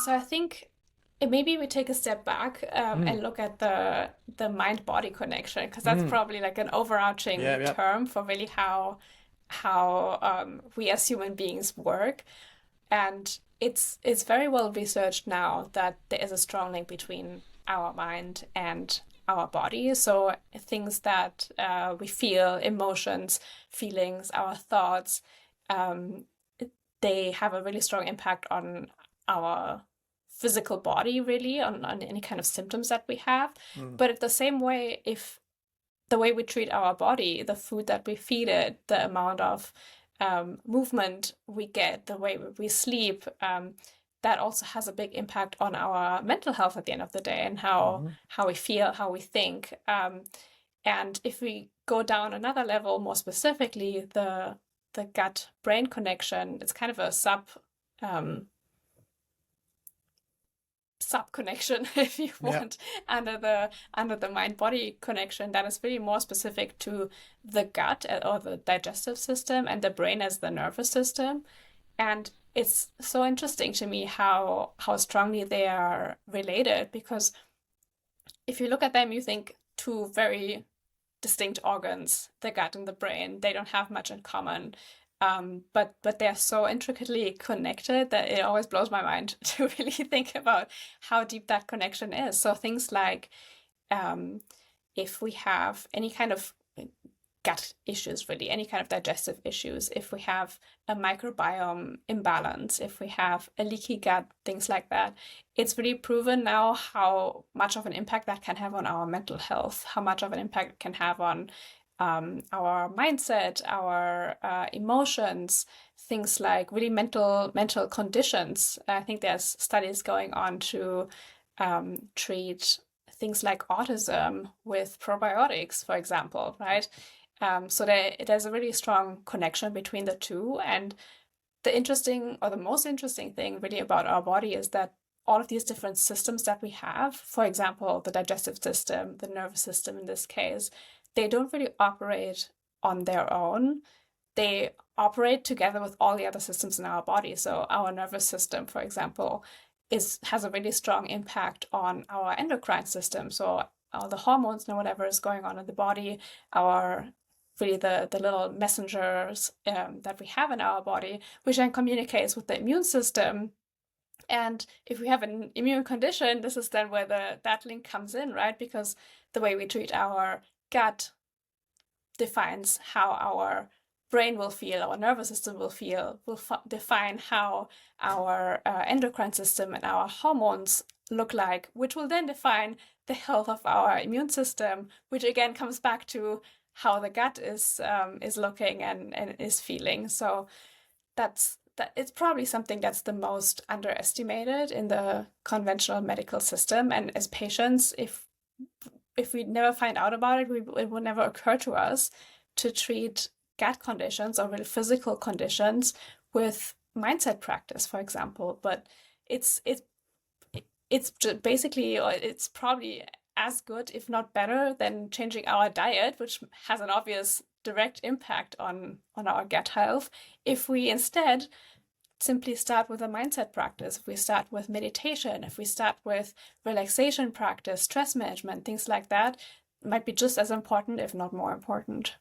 So I think maybe we take a step back and Mm. look at the mind-body connection, because that's Mm. probably like an overarching Yeah, yeah. term for really how we as human beings work. And it's very well researched now that there is a strong link between our mind and our body. So things that we feel, emotions, feelings, our thoughts, um, they have a really strong impact on our physical body, really, on any kind of symptoms that we have. Mm. But in the same way, if the way we treat our body, the food that we feed it, the amount of movement we get, the way we sleep, that also has a big impact on our mental health at the end of the day, and Mhm. how we feel, how we think. And if we go down another level, more specifically, the gut brain connection, it's kind of a um, sub connection, if you Yeah. want, under the mind body connection that is really more specific to the gut or the digestive system, and the brain as the nervous system. And it's so interesting to me how strongly they are related, because if you look at them, you think two very distinct organs, the gut and the brain. They don't have much in common. But they're so intricately connected that it always blows my mind to really think about how deep that connection is. So things like um, if we have any kind of gut issues, really, any kind of digestive issues, if we have a microbiome imbalance, if we have a leaky gut, things like that, it's really proven now how much of an impact that can have on our mental health, how much of an impact it can have on our mindset, our emotions, things like really mental conditions. I think there's studies going on to treat things like autism with probiotics, for example, right? So there's a really strong connection between the two. And the interesting, or the most interesting thing really about our body is that all of these different systems that we have, for example, the digestive system, the nervous system in this case, they don't really operate on their own. They operate together with all the other systems in our body. So our nervous system, for example, has a really strong impact on our endocrine system. So all the hormones and whatever is going on in the body, our really the little messengers that we have in our body, which then communicates with the immune system. And if we have an immune condition, this is then where that link comes in, right? Because the way we treat our gut defines how our brain will feel, our nervous system will feel, will define how our endocrine system and our hormones look like, which will then define the health of our immune system, which again comes back to how the gut is looking and is feeling. So that it's probably something that's the most underestimated in the conventional medical system. And as patients, if we never find out about it, it would never occur to us to treat gut conditions or really physical conditions with mindset practice, for example. But it's it's it's basically, or it's probably as good, if not better, than changing our diet, which has an obvious direct impact on our gut health. If we instead simply start with a mindset practice, if we start with meditation, if we start with relaxation practice, stress management, things like that, might be just as important, if not more important.